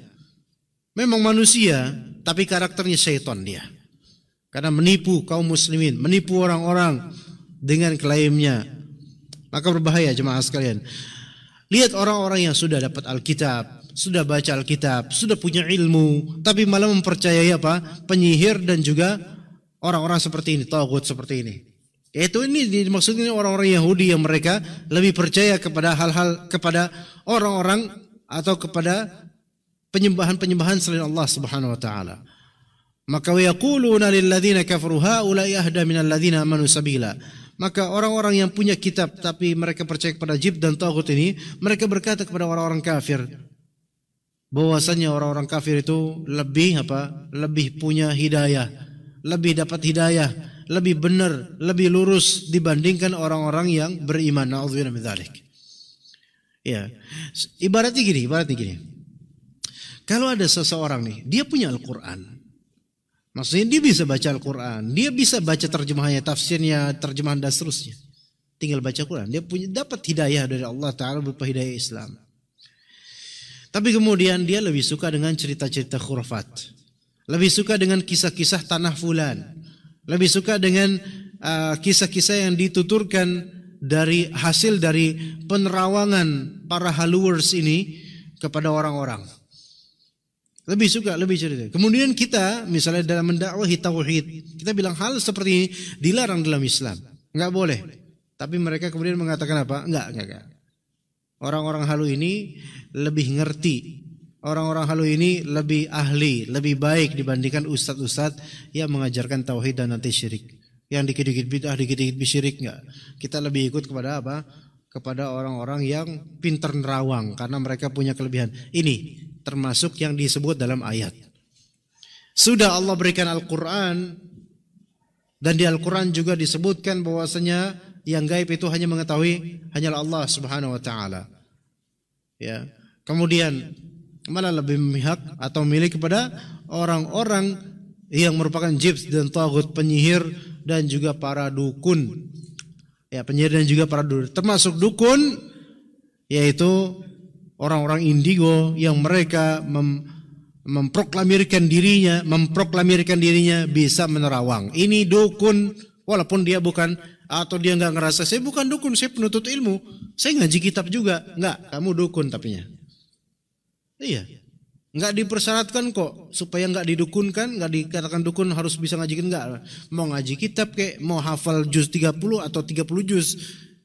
Memang manusia, tapi karakternya syaitan dia. Karena menipu kaum muslimin, menipu orang-orang dengan klaimnya. Maka berbahaya jemaah sekalian. Lihat orang-orang yang sudah dapat Alkitab, sudah baca Alkitab, sudah punya ilmu, tapi malah mempercayai apa? Penyihir dan juga orang-orang seperti ini, tagut seperti ini. Yaitu ini dimaksudnya orang-orang Yahudi yang mereka lebih percaya kepada hal-hal, kepada orang-orang atau kepada penyembahan-penyembahan selain Allah Subhanahu wa taala. Maka yaquluna lil ladzina kafaru haula'i ahda minal ladzina amanu sabila. Maka orang-orang yang punya kitab tapi mereka percaya kepada jibt dan tagut ini, mereka berkata kepada orang-orang kafir bahwasanya orang-orang kafir itu lebih punya hidayah, lebih dapat hidayah, lebih benar, lebih lurus dibandingkan orang-orang yang beriman. Na'udzubillah min dzalik. Ya. Ibaratnya gini. Kalau ada seseorang nih, dia punya Al-Qur'an. Maksudnya dia bisa baca Al-Qur'an, dia bisa baca terjemahannya, tafsirnya, terjemahan dan seterusnya. Tinggal baca Al-Qur'an, dia dapat hidayah dari Allah Ta'ala berupa hidayah Islam. Tapi kemudian dia lebih suka dengan cerita-cerita khurafat. Lebih suka dengan kisah-kisah tanah fulan. Lebih suka dengan kisah-kisah yang dituturkan dari hasil dari penerawangan para followers ini kepada orang-orang. Lebih suka, lebih cerita. Kemudian kita misalnya dalam mendakwahi tauhid, kita bilang hal seperti ini dilarang dalam Islam. Enggak boleh. Tapi mereka kemudian mengatakan apa? Enggak. Orang-orang halu ini lebih ngerti. Orang-orang halu ini lebih ahli, lebih baik dibandingkan ustadz-ustadz yang mengajarkan tauhid dan anti syirik. Yang dikit-dikit bid'ah, dikit-dikit syirik enggak. Kita lebih ikut kepada apa? Kepada orang-orang yang pintar nerawang karena mereka punya kelebihan. Ini termasuk yang disebut dalam ayat. Sudah Allah berikan Al-Qur'an dan di Al-Qur'an juga disebutkan bahwasanya yang gaib itu hanya mengetahui hanyalah Allah Subhanahu wa taala. Ya. Kemudian malah lebih memihak atau milik kepada orang-orang yang merupakan jibt dan tagut, penyihir dan juga para dukun. Ya, penyihir dan juga para dukun. Termasuk dukun yaitu orang-orang indigo yang mereka memproklamirkan dirinya bisa menerawang. Ini dukun walaupun dia bukan atau dia enggak ngerasa saya bukan dukun, saya penuntut ilmu. Saya ngaji kitab juga. Enggak, kamu dukun tapinya. Iya, Nggak dipersyaratkan kok supaya nggak didukunkan, nggak dikatakan dukun harus bisa ngajikan, nggak. Mau ngaji kitab kayak mau hafal juz 30 atau 30 juz.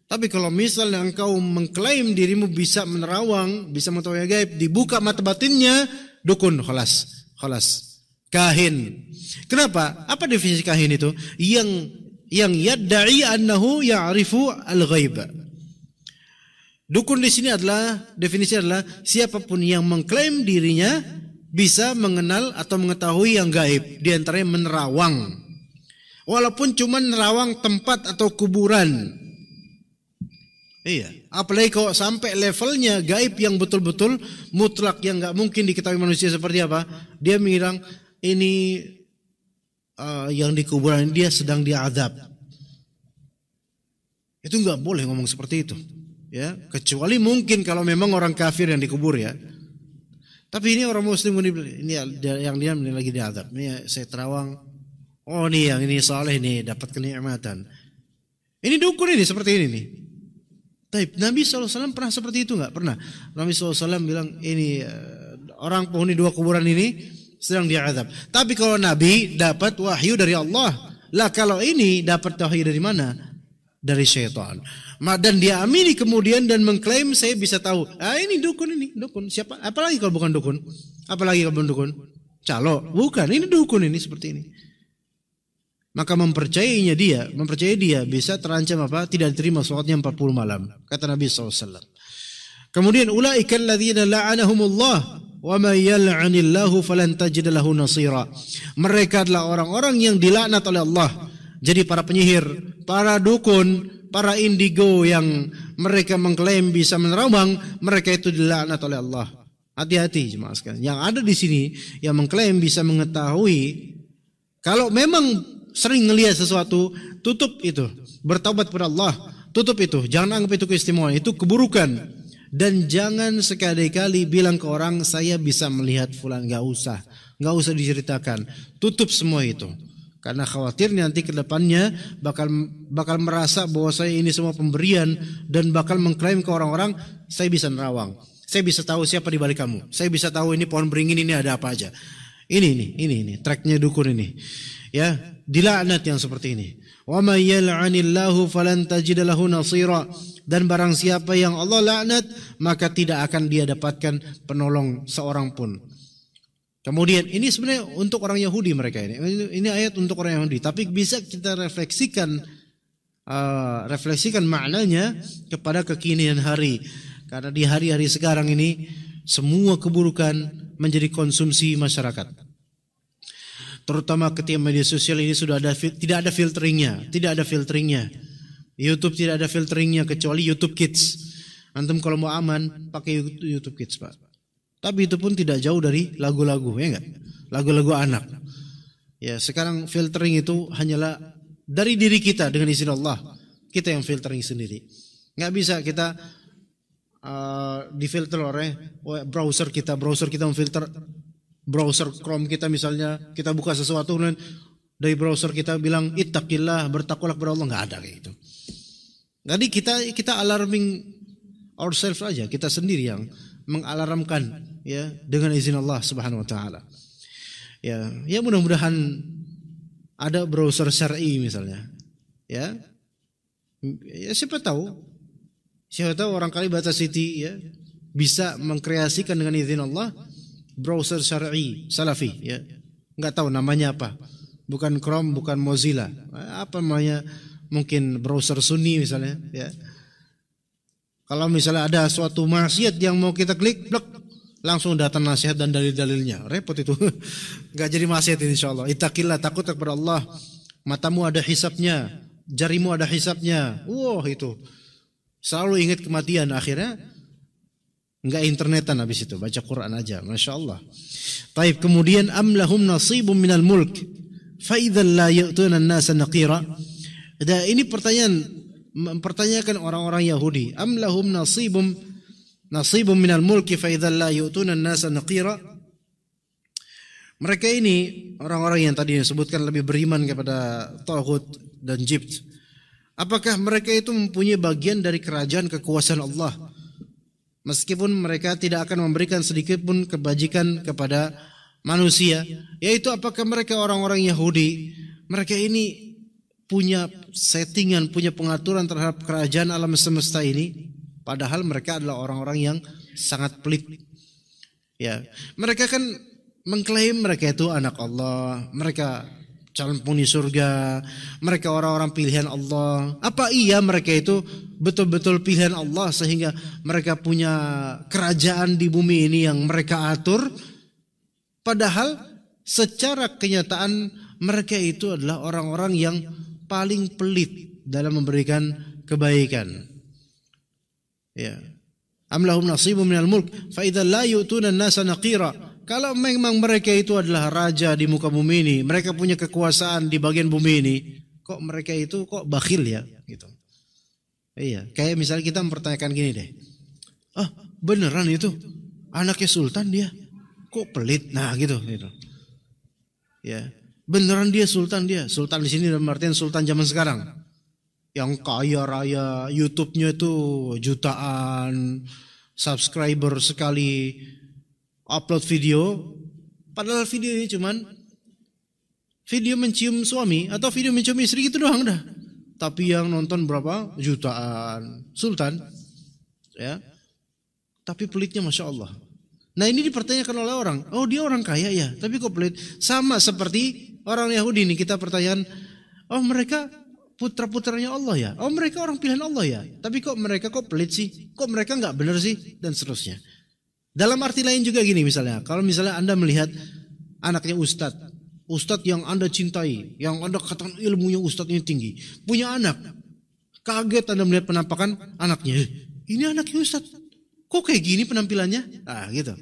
Tapi kalau misalnya engkau mengklaim dirimu bisa menerawang, bisa mengetahui gaib, dibuka mata batinnya, dukun, khalas. Kahin. Kenapa? Apa definisi kahin itu? Yang yadda'i annahu ya'rifu al-ghaib. Dukun di sini definisi adalah siapapun yang mengklaim dirinya bisa mengenal atau mengetahui yang gaib, di antaranya menerawang. Walaupun cuma nerawang tempat atau kuburan. Iya, apalagi kalau sampai levelnya gaib yang betul-betul mutlak, yang nggak mungkin diketahui manusia seperti apa. Dia bilang ini yang di kuburan dia sedang diazab. Itu nggak boleh ngomong seperti itu. Ya, kecuali mungkin kalau memang orang kafir yang dikubur ya. Tapi ini orang muslim ini yang dia lagi diazab. Ini saya terawang. Oh nih yang ini saleh nih dapat kenikmatan. Ini dukun ini seperti ini nih. Tapi Nabi SAW pernah seperti itu nggak? Pernah. Nabi SAW bilang ini orang penghuni 2 kuburan ini sedang diazab. Tapi kalau Nabi dapat wahyu dari Allah, lah kalau ini dapat wahyu dari mana? Dari syaitan. Dan dia amini kemudian dan mengklaim saya bisa tahu. Ini dukun. Siapa? Apalagi kalau bukan dukun? Apalagi kalau bukan dukun? Calo. Bukan. Ini dukun ini seperti ini. Maka mempercayai dia bisa terancam apa? Tidak diterima salatnya 40 malam. Kata Nabi SAW. Kemudian ulaika alladzina la'anahumullah wa may yal'anillahu falan tajid lahu nasira. Mereka adalah orang-orang yang dilaknat oleh Allah. Jadi para penyihir, para dukun, para indigo yang mereka mengklaim bisa menerawang, mereka itu dilaknat oleh Allah. Hati-hati jemaah sekalian. Yang ada di sini yang mengklaim bisa mengetahui, kalau memang sering ngelihat sesuatu, tutup itu, bertaubat kepada Allah, tutup itu, jangan anggap itu keistimewaan, itu keburukan. Dan jangan sekali-kali bilang ke orang saya bisa melihat fulan, nggak usah diceritakan, tutup semua itu. Karena khawatir nanti ke depannya bakal merasa bahwa saya ini semua pemberian dan bakal mengklaim ke orang-orang saya bisa nerawang, saya bisa tahu siapa di balik kamu, saya bisa tahu ini pohon beringin ini ada apa aja. Ini treknya dukun ini. Ya, dilaknat yang seperti ini. Wa may yal'anillahu falan tajid lahu nasira. Dan barang siapa yang Allah laknat maka tidak akan dia dapatkan penolong seorang pun. Kemudian ini sebenarnya untuk orang Yahudi mereka ini. Ini ayat untuk orang Yahudi, tapi bisa kita refleksikan maknanya kepada kekinian hari. Karena di hari-hari sekarang ini semua keburukan menjadi konsumsi masyarakat. Terutama ketika media sosial ini sudah tidak ada filteringnya. YouTube tidak ada filteringnya kecuali YouTube Kids. Antum kalau mau aman pakai YouTube Kids, Pak. Tapi itu pun tidak jauh dari lagu-lagu, ya enggak? Lagu-lagu anak. Ya, sekarang filtering itu hanyalah dari diri kita dengan izin Allah. Kita yang filtering sendiri. Enggak bisa kita difilter oleh browser kita memfilter browser Chrome kita misalnya, kita buka sesuatu dan dari browser kita bilang ittaqillah, bertakwalah kepada Allah, enggak ada kayak gitu. Jadi kita alarming ourselves aja, kita sendiri yang mengalarmkan ya dengan izin Allah Subhanahu wa taala. Ya mudah-mudahan ada browser syar'i misalnya. Ya siapa tahu orang kali Bata City ya bisa mengkreasikan dengan izin Allah browser syar'i salafi ya. Enggak tahu namanya apa. Bukan Chrome, bukan Mozilla. Apa namanya? Mungkin browser Sunni misalnya ya. Kalau misalnya ada suatu maksiat yang mau kita klik, blok, langsung datang nasihat dan dalil-dalilnya. Repot itu. Enggak jadi maksiat insyaallah. Ittaqillah, takut kepada Allah. Matamu ada hisabnya, jarimu ada hisabnya. Itu. Selalu ingat kematian, akhirnya enggak internetan habis itu, baca Quran aja. Masyaallah. Baik, kemudian amlahum nasibum minal mulk fa idzal la yu'tuna an-nasa naqira. Ini mempertanyakan orang-orang Yahudi, am lahum nasibum minal mulki fa idzal la yu'tuna an-nasa naqira. Mereka ini orang-orang yang tadi disebutkan lebih beriman kepada taghut dan jibt. Apakah mereka itu mempunyai bagian dari kerajaan kekuasaan Allah? meskipun mereka tidak akan memberikan sedikit pun kebajikan kepada manusia. Yaitu apakah mereka orang-orang Yahudi, mereka ini punya settingan, punya pengaturan terhadap kerajaan alam semesta ini, padahal mereka adalah orang-orang yang sangat pelit. Ya, mereka kan mengklaim mereka itu anak Allah, mereka calon penghuni surga, mereka orang-orang pilihan Allah. Apa iya mereka itu betul-betul pilihan Allah sehingga mereka punya kerajaan di bumi ini yang mereka atur? Padahal secara kenyataan mereka itu adalah orang-orang yang paling pelit dalam memberikan kebaikan. Ya. Am lahum nasibun minal mulk fa idza la yu'tuna an-nasa naqira. Kalau memang mereka itu adalah raja di muka bumi ini, mereka punya kekuasaan di bagian bumi ini, kok mereka itu kok bakhil ya gitu. Iya, kayak misalnya kita mempertanyakan gini deh. Ah, beneran itu anaknya sultan dia? Kok pelit? Nah, gitu. Ya. Beneran dia sultan dia? Sultan di sini dalam artian sultan zaman sekarang. Yang kaya raya, YouTube-nya itu jutaan subscriber sekali upload video, padahal video ini cuman video mencium suami atau video mencium istri gitu doang dah. Tapi yang nonton berapa? Jutaan. Sultan. Ya. Tapi pelitnya Masya Allah. Nah ini dipertanyakan oleh orang. Oh dia orang kaya ya, tapi kok pelit? Sama seperti orang Yahudi ini, kita pertanyaan. Oh mereka putra-putranya Allah ya. Oh mereka orang pilihan Allah ya. Tapi kok mereka kok pelit sih? Kok mereka nggak benar sih? Dan seterusnya. Dalam arti lain juga gini misalnya, kalau misalnya Anda melihat anaknya Ustadz yang Anda cintai, yang Anda katakan ilmunya Ustadz ini tinggi, punya anak, kaget Anda melihat penampakan anaknya, ini anaknya Ustadz, kok kayak gini penampilannya? Ah gitu.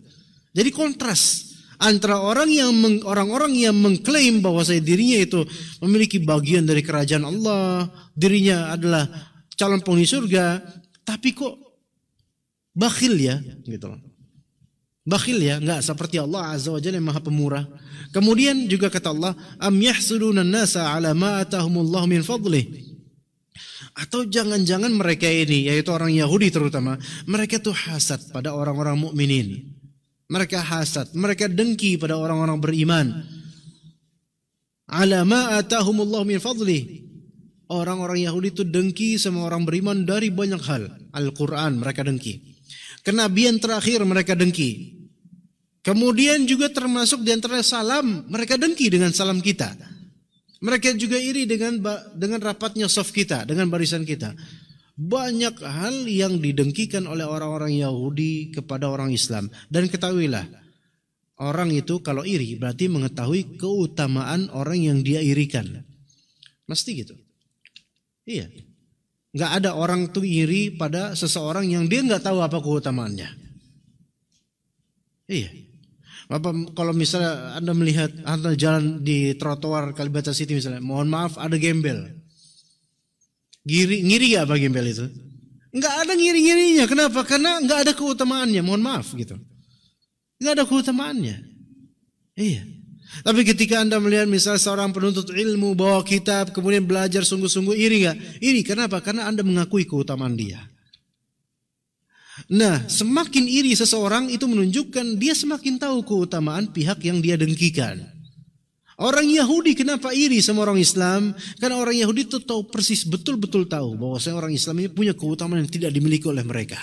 Jadi kontras antara orang-orang yang mengklaim bahwa dirinya itu memiliki bagian dari kerajaan Allah, dirinya adalah calon penghuni surga, tapi kok bakhil ya, gitu loh. Bakhil ya, enggak seperti Allah Azza wa Jalla yang Maha Pemurah. Kemudian juga kata Allah, am yahsuduna an-nasa ala ma atahumullahu min fadlih. Atau jangan-jangan mereka ini, yaitu orang Yahudi terutama, mereka tuh hasad pada orang-orang mukminin. Mereka hasad, mereka dengki pada orang-orang beriman. Ala ma atahumullahu min fadlih. Orang-orang Yahudi itu dengki sama orang beriman dari banyak hal. Al-Quran mereka dengki. Kenabian terakhir mereka dengki. Kemudian juga termasuk di antara salam, mereka dengki dengan salam kita. Mereka juga iri dengan rapatnya saf kita, dengan barisan kita. Banyak hal yang didengkikan oleh orang-orang Yahudi kepada orang Islam. Dan ketahuilah, orang itu kalau iri berarti mengetahui keutamaan orang yang dia irikan. Mesti gitu. Iya. Nggak ada orang tuh iri pada seseorang yang dia nggak tahu apa keutamaannya. Iya. Bapak, kalau misalnya Anda melihat Anda jalan di trotoar Kalibata City misalnya, mohon maaf ada gembel. Ngiri nggak apa gembel itu? Nggak ada ngiri-ngirinya. Kenapa? Karena nggak ada keutamaannya. Mohon maaf gitu. Nggak ada keutamaannya. Iya. Tapi ketika Anda melihat misalnya seorang penuntut ilmu bawa kitab kemudian belajar sungguh-sungguh, iri nggak? Iri. Kenapa? Karena Anda mengakui keutamaan dia. Nah, semakin iri seseorang itu menunjukkan dia semakin tahu keutamaan pihak yang dia dengkikan. Orang Yahudi kenapa iri sama orang Islam? Karena orang Yahudi itu tahu persis, betul-betul tahu bahwa orang Islam ini punya keutamaan yang tidak dimiliki oleh mereka.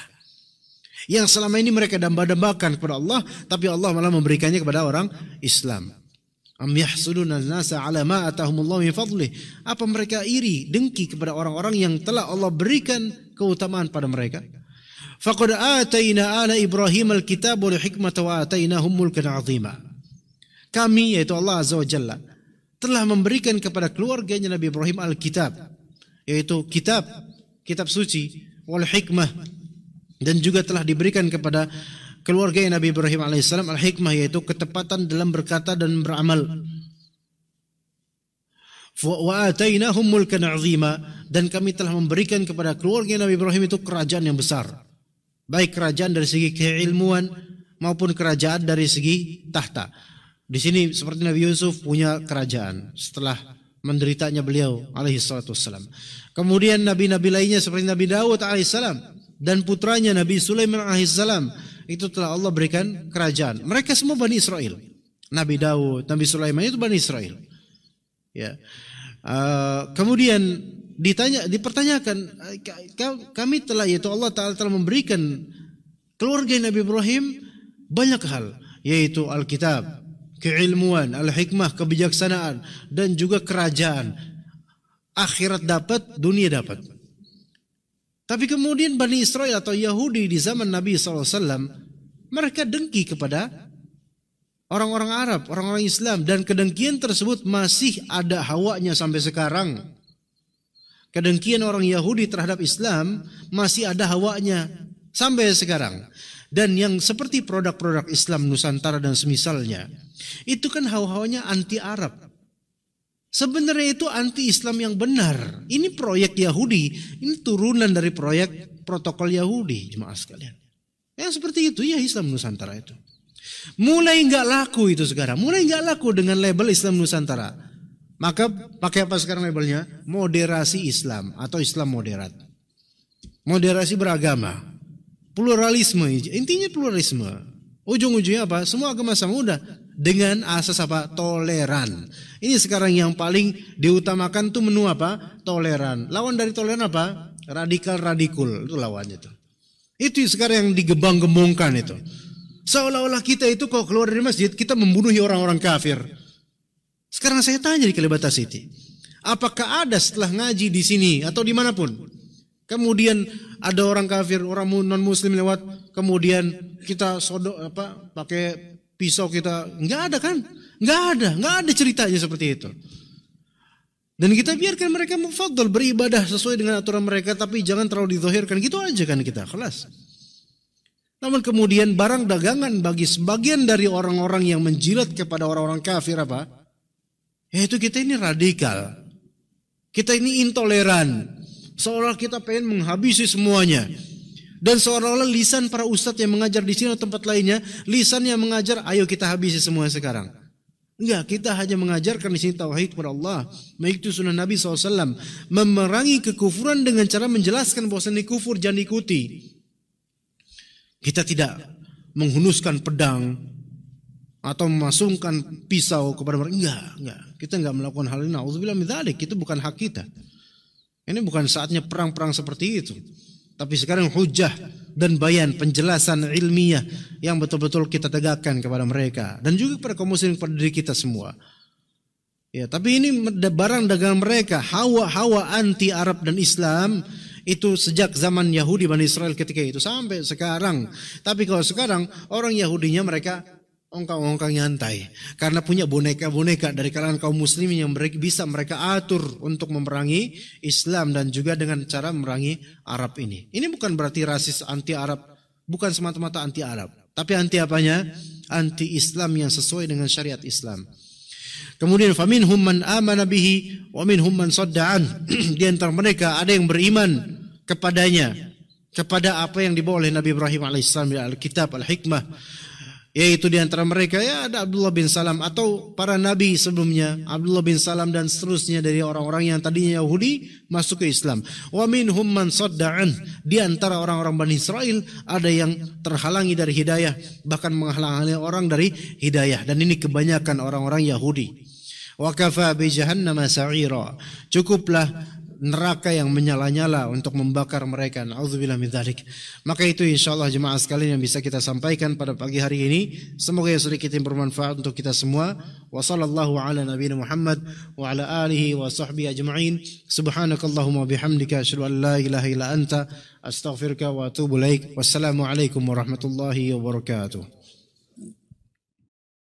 Yang selama ini mereka damba-dambakan kepada Allah, tapi Allah malah memberikannya kepada orang Islam. Am yahsuduna an-nasa ala ma atahumullahu min fadlih. Apa mereka iri, dengki kepada orang-orang yang telah Allah berikan keutamaan pada mereka? Faqad atayna ala Ibrahim al-kitab wal hikmata wa atainahum mulkan 'azima. Kami, yaitu Allah Azza wa Jalla, telah memberikan kepada keluarganya Nabi Ibrahim al-kitab, yaitu kitab suci, wal hikmah, dan juga telah diberikan kepada keluarga Nabi Ibrahim alaihissalam al-hikmah, yaitu ketepatan dalam berkata dan beramal. Wa atainahum mulkan 'azima, dan kami telah memberikan kepada keluarga Nabi Ibrahim itu kerajaan yang besar. Baik kerajaan dari segi keilmuan maupun kerajaan dari segi tahta. Di sini seperti Nabi Yusuf punya kerajaan setelah menderitanya beliau alaihi salatu wassalam. Kemudian nabi-nabi lainnya seperti Nabi Daud alaihissalam dan putranya Nabi Sulaiman alaihissalam itu telah Allah berikan kerajaan. Mereka semua Bani Israel. Nabi Daud, Nabi Sulaiman itu Bani Israel. Ya. Kemudian dipertanyakan, kami telah, yaitu Allah Ta'ala telah memberikan keluarga Nabi Ibrahim banyak hal, yaitu Alkitab, keilmuan, al-hikmah, kebijaksanaan, dan juga kerajaan. Akhirat dapat, dunia dapat. Tapi kemudian Bani Israel atau Yahudi di zaman Nabi SAW, mereka dengki kepada orang-orang Arab, orang-orang Islam, dan kedengkian tersebut masih ada hawanya sampai sekarang. Kedengkian orang Yahudi terhadap Islam masih ada hawanya sampai sekarang. Dan yang seperti produk-produk Islam Nusantara dan semisalnya, itu kan hawa-hawanya anti-Arab. Sebenarnya itu anti-Islam yang benar. Ini proyek Yahudi, ini turunan dari proyek protokol Yahudi, jemaah sekalian. Yang seperti itu ya Islam Nusantara itu. Mulai nggak laku itu sekarang, mulai nggak laku dengan label Islam Nusantara. Maka pakai apa sekarang labelnya? Moderasi Islam atau Islam moderat. Moderasi beragama, pluralisme, intinya pluralisme. Ujung-ujungnya apa? Semua agama sama, udah dengan asas apa? Toleran. Ini sekarang yang paling diutamakan tuh menu apa? Toleran. Lawan dari toleran apa? Radikal-radikul, itu lawannya tuh. Itu sekarang yang digebang-gembongkan itu. Seolah-olah kita itu kalau keluar dari masjid, kita membunuhi orang-orang kafir. Sekarang saya tanya di Kalibata City, apakah ada setelah ngaji di sini atau dimanapun, kemudian ada orang kafir, orang non-muslim lewat, kemudian kita pakai pisau kita, nggak ada kan? Nggak ada ceritanya seperti itu. Dan kita biarkan mereka mufadhal beribadah sesuai dengan aturan mereka, tapi jangan terlalu dizahirkan, gitu aja kan kita, kelas. Namun kemudian barang dagangan bagi sebagian dari orang-orang yang menjilat kepada orang-orang kafir apa? Yaitu kita ini radikal. Kita ini intoleran. Seolah kita pengen menghabisi semuanya. Dan seolah-olah lisan para ustadz yang mengajar di sini atau tempat lainnya, lisan yang mengajar, ayo kita habisi semua sekarang. Enggak, kita hanya mengajarkan di sini tauhid kepada Allah, mengikuti sunnah Nabi SAW, memerangi kekufuran dengan cara menjelaskan bahwa ini kufur, jangan ikuti. Kita tidak menghunuskan pedang atau memasungkan pisau kepada mereka. Enggak. Kita enggak melakukan hal ini. Auzubillah min dzalik, itu bukan hak kita. Ini bukan saatnya perang-perang seperti itu. Tapi sekarang hujjah dan bayan, penjelasan ilmiah yang betul-betul kita tegakkan kepada mereka dan juga kepada kaum muslimin, kepada diri kita semua. Ya, tapi ini barang dagangan mereka, hawa-hawa anti Arab dan Islam. Itu sejak zaman Yahudi Bani Israel ketika itu sampai sekarang. Tapi kalau sekarang orang Yahudinya mereka ongkang-ongkang nyantai. Karena punya boneka-boneka dari kalangan kaum muslimin yang bisa mereka atur untuk memerangi Islam dan juga dengan cara memerangi Arab ini. Ini bukan berarti rasis anti Arab. Bukan semata-mata anti Arab. Tapi anti apanya? Anti Islam yang sesuai dengan syariat Islam. Kemudian faminhum man amana bihi wa minhum man sadda an. Di antara mereka ada yang beriman kepadanya, kepada apa yang dibawa oleh Nabi Ibrahim alaihissalam di Alkitab, Al-Hikmah. Yaitu di antara mereka ya ada Abdullah bin Salam atau para nabi sebelumnya, Abdullah bin Salam dan seterusnya dari orang-orang yang tadinya Yahudi masuk ke Islam. Wa minhum man sadda an. Di antara orang-orang Bani Israel ada yang terhalangi dari hidayah, bahkan menghalangi orang dari hidayah, dan ini kebanyakan orang-orang Yahudi. Wa kafa bi jahannama sa'ira. Cukuplah neraka yang menyala-nyala untuk membakar mereka. Na'udzubillah min dzalik. Maka itu insyaallah jemaah sekalian yang bisa kita sampaikan pada pagi hari ini. Semoga yang sedikit yang bermanfaat untuk kita semua. Wa sallallahu ala nabiyina Muhammad wa ala alihi wa sahbihi ajma'in. Subhanakallahumma bihamdika asyhadu an la ilaha illa anta astaghfiruka wa atubu ilaik. Wassalamu alaikum warahmatullahi wabarakatuh.